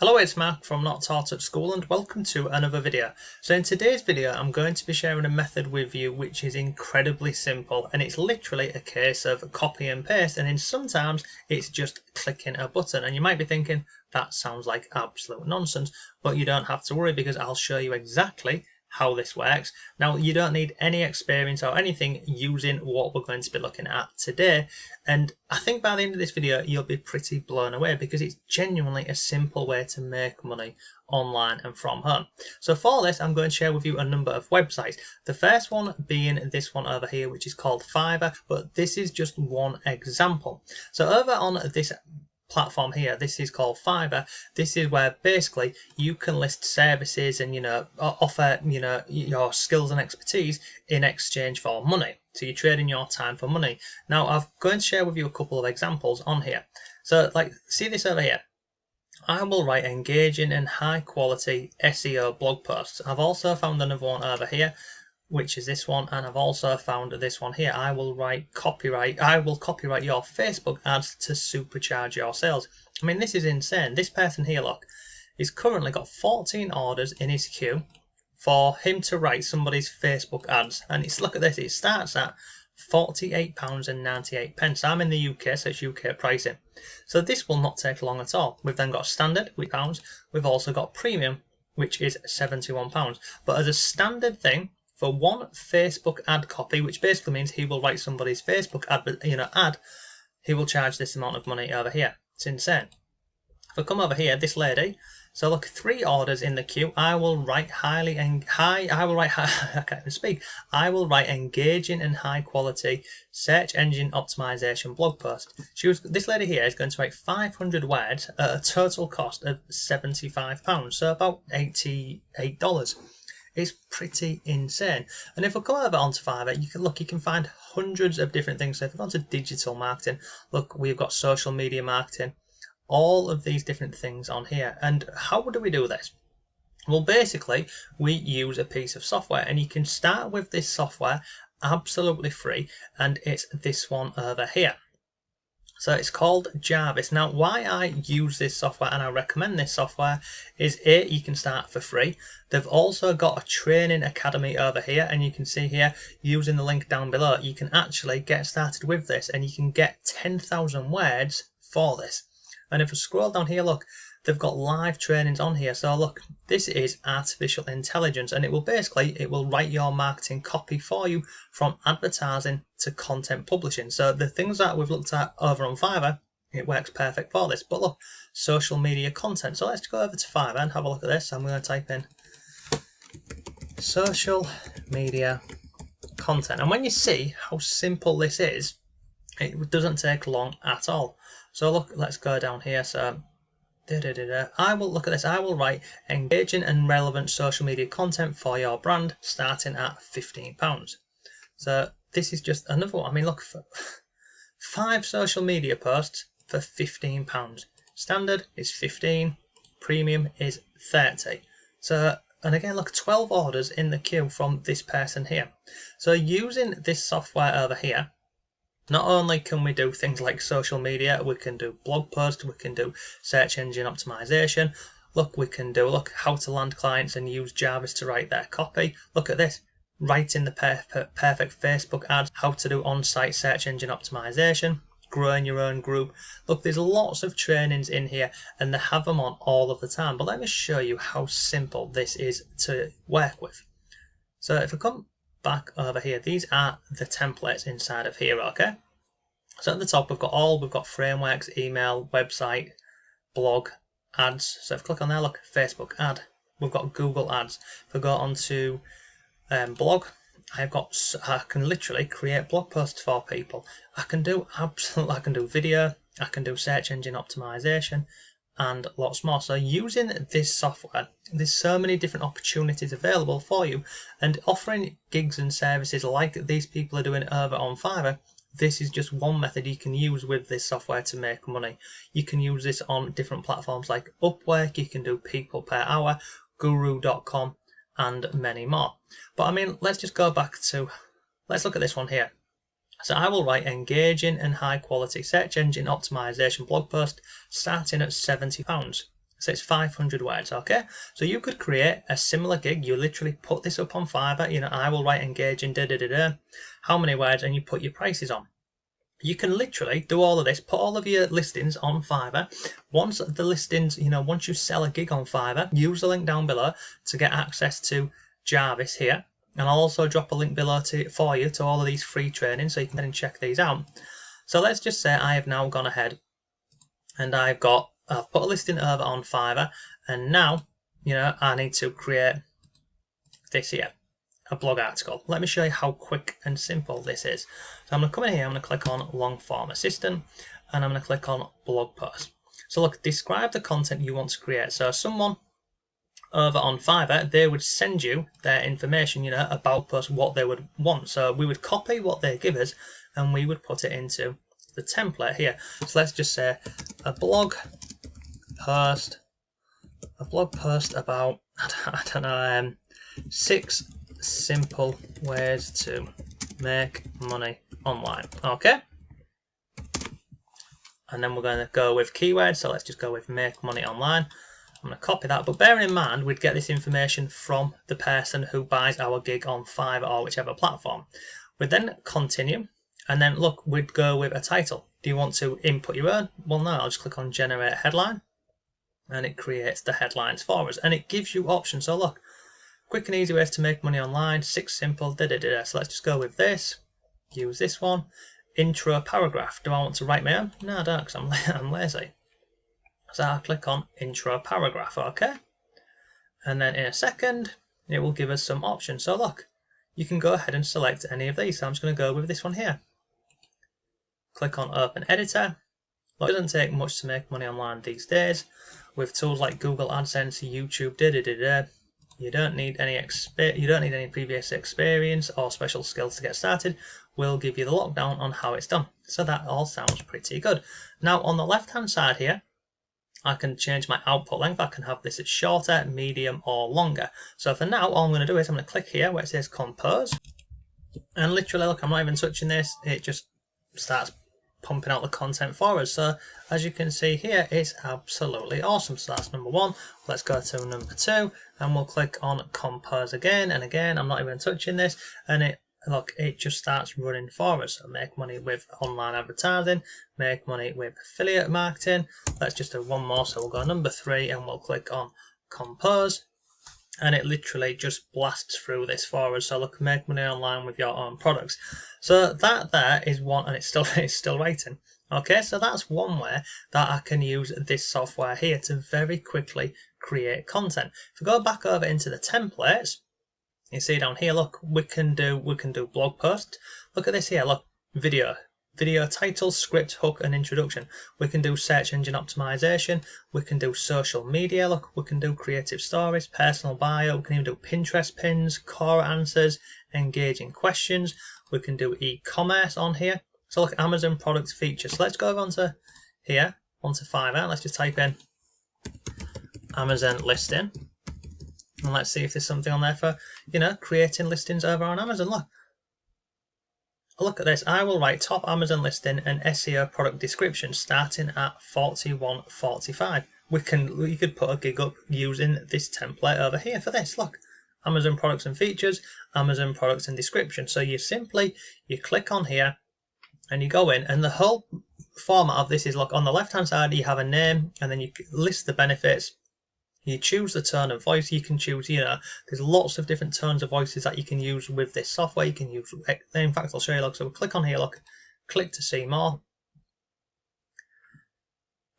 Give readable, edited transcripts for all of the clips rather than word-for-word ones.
Hello, it's Mark from Not Taught at School and welcome to another video. So in today's video I'm going to be sharing a method with you which is incredibly simple, and it's literally a case of copy and paste, and in sometimes it's just clicking a button. And you might be thinking that sounds like absolute nonsense, but you don't have to worry because I'll show you exactly how this works. Now, you don't need any experience or anything using what we're going to be looking at today, and I think by the end of this video you'll be pretty blown away because it's genuinely a simple way to make money online and from home. So for this I'm going to share with you a number of websites, the first one being this one over here which is called Fiverr, but this is just one example. So over on this platform here, this is called Fiverr. This is where basically you can list services and offer your skills and expertise in exchange for money. So you're trading your time for money. Now I'm going to share with you a couple of examples on here. So like, see this over here. I will write engaging and high quality SEO blog posts. I've also found another one over here, which is this one, and I've also found this one here. I will copyright your Facebook ads to supercharge your sales. I mean, this is insane. This person here, look, he's currently got 14 orders in his queue for him to write somebody's Facebook ads, and it's, look at this, it starts at £48.98. I'm in the UK, so it's UK pricing. So this will not take long at all. We've then got standard, which £, we've also got premium, which is £71. But as a standard thing, for one Facebook ad copy, which basically means he will write somebody's Facebook ad, he will charge this amount of money over here. It's insane. If I come over here, this lady, so look, 3 orders in the queue. I will write I can't even speak. I will write engaging and high quality search engine optimization blog post. This lady here is going to write 500 words at a total cost of £75, so about $88. It's pretty insane. And if we come over onto Fiverr, you can find hundreds of different things. So if we go onto digital marketing, look, we've got social media marketing, all of these different things on here. And how do we do this? Well, basically, we use a piece of software, and you can start with this software absolutely free, and it's this one over here. So it's called Jarvis. Now, why I use this software and I recommend this software is A, you can start for free. They've also got a training academy over here, and you can see here, using the link down below, you can actually get started with this and you can get 10,000 words for this. And if I scroll down here, look, they've got live trainings on here. So look, this is artificial intelligence, and it will write your marketing copy for you, from advertising to content publishing. So the things that we've looked at over on Fiverr, it works perfect for this. But look, social media content. So let's go over to Fiverr and have a look at this. I'm going to type in social media content. And when you see how simple this is, it doesn't take long at all. So look, let's go down here. So I will look at this. I will write engaging and relevant social media content for your brand, starting at £15. So this is just another one. I mean, look, for 5 social media posts for £15. Standard is 15, premium is 30. So, and again, look, 12 orders in the queue from this person here. So using this software over here, not only can we do things like social media, we can do blog posts, we can do search engine optimization. Look, we can do how to land clients and use Jarvis to write their copy. Look at this, writing the perfect Facebook ads, how to do on-site search engine optimization, growing your own group. Look, there's lots of trainings in here and they have them on all of the time. But let me show you how simple this is to work with. So if I come back over here, these are the templates inside of here, okay? So at the top we've got frameworks, email, website, blog, ads. So if I click on there, look, Facebook ad. We've got Google ads. If I go on to blog, I can literally create blog posts for people. I can do video, I can do search engine optimization, and lots more. So using this software, there's so many different opportunities available for you, and offering gigs and services like these people are doing over on Fiverr. This is just one method you can use with this software to make money. You can use this on different platforms like Upwork, you can do people per hour, guru.com, and many more. But I mean, let's just go back to, let's look at this one here. So I will write engaging and high quality search engine optimization blog post starting at £70. So it's 500 words, okay? So you could create a similar gig. You literally put this up on Fiverr. You know, I will write engaging, how many words, and you put your prices on. You can literally do all of this, put all of your listings on Fiverr. Once the listings, you know, once you sell a gig on Fiverr, use the link down below to get access to Jarvis here. And I'll also drop a link below for you to all of these free trainings so you can then check these out. So let's just say I have now gone ahead and I've put a listing over on Fiverr, and now, you know, I need to create this here, a blog article. Let me show you how quick and simple this is. So I'm going to come in here, I'm going to click on long form assistant, and I'm going to click on blog post. So look, describe the content you want to create. So someone over on Fiverr, they would send you their information, you know, about post, what they would want. So we would copy what they give us and we would put it into the template here. So let's just say a blog post about, I don't know, 6 simple ways to make money online. Okay, and then we're going to go with keywords, so let's just go with make money online. I'm going to copy that, but bearing in mind we'd get this information from the person who buys our gig on Fiverr or whichever platform. We'd then continue, and then look, we'd go with a title. Do you want to input your own? Well, no, I'll just click on generate headline, and it creates the headlines for us, and it gives you options. So look, quick and easy ways to make money online, 6 simple, So let's just go with this, use this one. Intro paragraph. Do I want to write my own? No, I don't, because I'm lazy. So I'll click on intro paragraph, okay? And then in a second, it will give us some options. So look, you can go ahead and select any of these. So I'm just going to go with this one here. Click on open editor. Look, it doesn't take much to make money online these days. With tools like Google AdSense, YouTube, you don't need any previous experience or special skills to get started. We'll give you the lockdown on how it's done. So that all sounds pretty good. Now on the left hand side here, I can change my output length. I can have this at shorter, medium, or longer. So for now, all I'm going to do is I'm going to click here where it says compose. And literally, look, I'm not even touching this. It just starts pumping out the content for us. So as you can see here, it's absolutely awesome. So that's number 1. Let's go to number 2, and we'll click on compose again and again. I'm not even touching this, and it just starts running for us. So make money with online advertising, make money with affiliate marketing. Let's just do one more. So we'll go number 3 and we'll click on compose, and it literally just blasts through this for us. So look, make money online with your own products. So that there is one, and it's still waiting. Okay, so that's one way that I can use this software here to very quickly create content. If we go back over into the templates, you see down here, look, we can do blog posts. Look at this here, look, video title, script, hook, and introduction. We can do search engine optimization. We can do social media. Look, we can do creative stories, personal bio. We can even do Pinterest pins, core answers, engaging questions. We can do e-commerce on here. So look, Amazon product features. So let's go onto here, onto Fiverr. Let's just type in Amazon listing. And let's see if there's something on there for, you know, creating listings over on Amazon. Look at this. I will write top Amazon listing and SEO product description starting at $41.45. You could put a gig up using this template over here for this. Look, Amazon products and features, Amazon products and description. So you click on here and you go in, and the whole format of this is, look, on the left hand side you have a name, and then you list the benefits. You choose the tone of voice. You can choose, you know, there's lots of different tones of voices that you can use with this software. You can use, in fact, I'll show you, look, so we'll click on here, look, click to see more.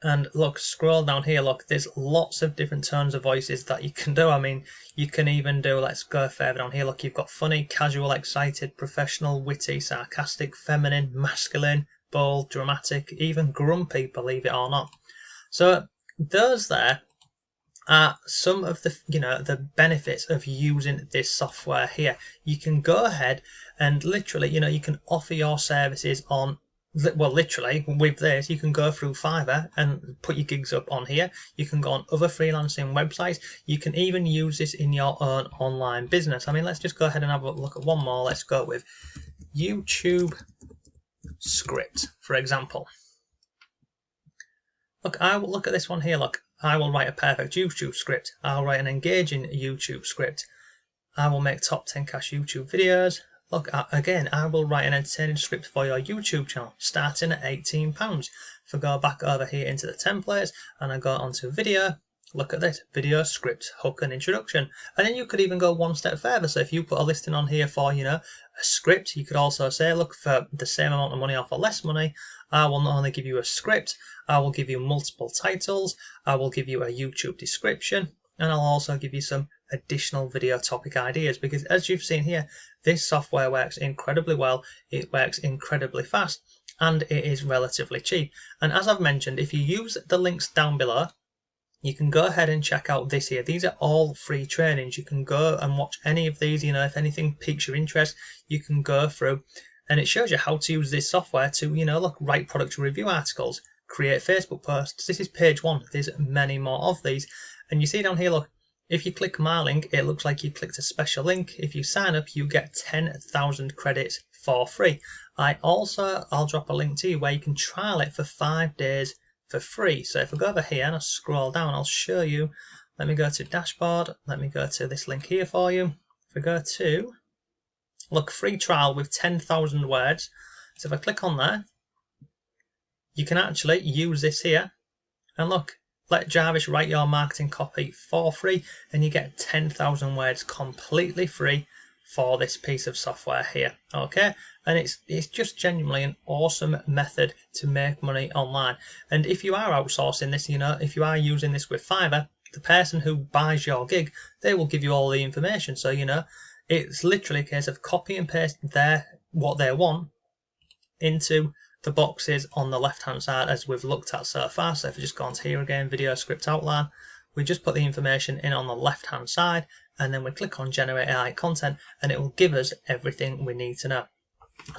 And look, scroll down here, look, there's lots of different tones of voices that you can do. I mean, you can even do, let's go further down here, look, you've got funny, casual, excited, professional, witty, sarcastic, feminine, masculine, bold, dramatic, even grumpy, believe it or not. So those there are some of the, you know, the benefits of using this software here. You can go ahead and literally, you know, you can offer your services on, well, literally with this, you can go through Fiverr and put your gigs up on here. You can go on other freelancing websites. You can even use this in your own online business. I mean, let's just go ahead and have a look at one more. Let's go with YouTube script, for example. Look, I will look at this one here. Look, I will write a perfect YouTube script. I'll write an engaging YouTube script. I will make top 10 cash YouTube videos. Look, again, I will write an entertaining script for your YouTube channel, starting at £18. If I go back over here into the templates and I go onto video, look at this, video, script, hook and introduction. And then you could even go one step further. So if you put a listing on here for, a script, you could also say, look, for the same amount of money or for less money, I will not only give you a script, I will give you multiple titles, I will give you a YouTube description, and I'll also give you some additional video topic ideas, because as you've seen here, this software works incredibly well, it works incredibly fast, and it is relatively cheap. And as I've mentioned, if you use the links down below, you can go ahead and check out this here. These are all free trainings. You can go and watch any of these. If anything piques your interest, you can go through, and it shows you how to use this software to, look, write product review articles, create Facebook posts. This is page 1. There's many more of these. And you see down here, look, if you click my link, it looks like you clicked a special link. If you sign up, you get 10,000 credits for free. I'll drop a link to you where you can trial it for 5 days for free. So if I go over here and I scroll down, I'll show you. Let me go to dashboard. Let me go to this link here for you. If I go to, look, free trial with 10,000 words. So if I click on there, you can actually use this here. And look, let Jarvis write your marketing copy for free, and you get 10,000 words completely free for this piece of software here. Okay, and it's just genuinely an awesome method to make money online. And if you are outsourcing this, if you are using this with Fiverr, the person who buys your gig, they will give you all the information. So it's literally a case of copy and paste what they want into the boxes on the left hand side, as we've looked at so far. So if we just go onto here again, video script outline, we just put the information in on the left hand side, and then we click on generate AI content, and it will give us everything we need to know.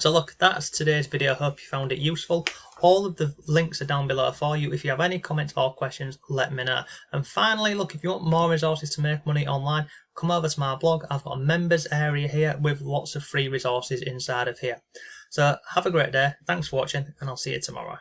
So look, that's today's video. Hope you found it useful. All of the links are down below for you. If you have any comments or questions, let me know. And finally, look, if you want more resources to make money online, come over to my blog. I've got a members area here with lots of free resources inside of here. So have a great day. Thanks for watching, and I'll see you tomorrow.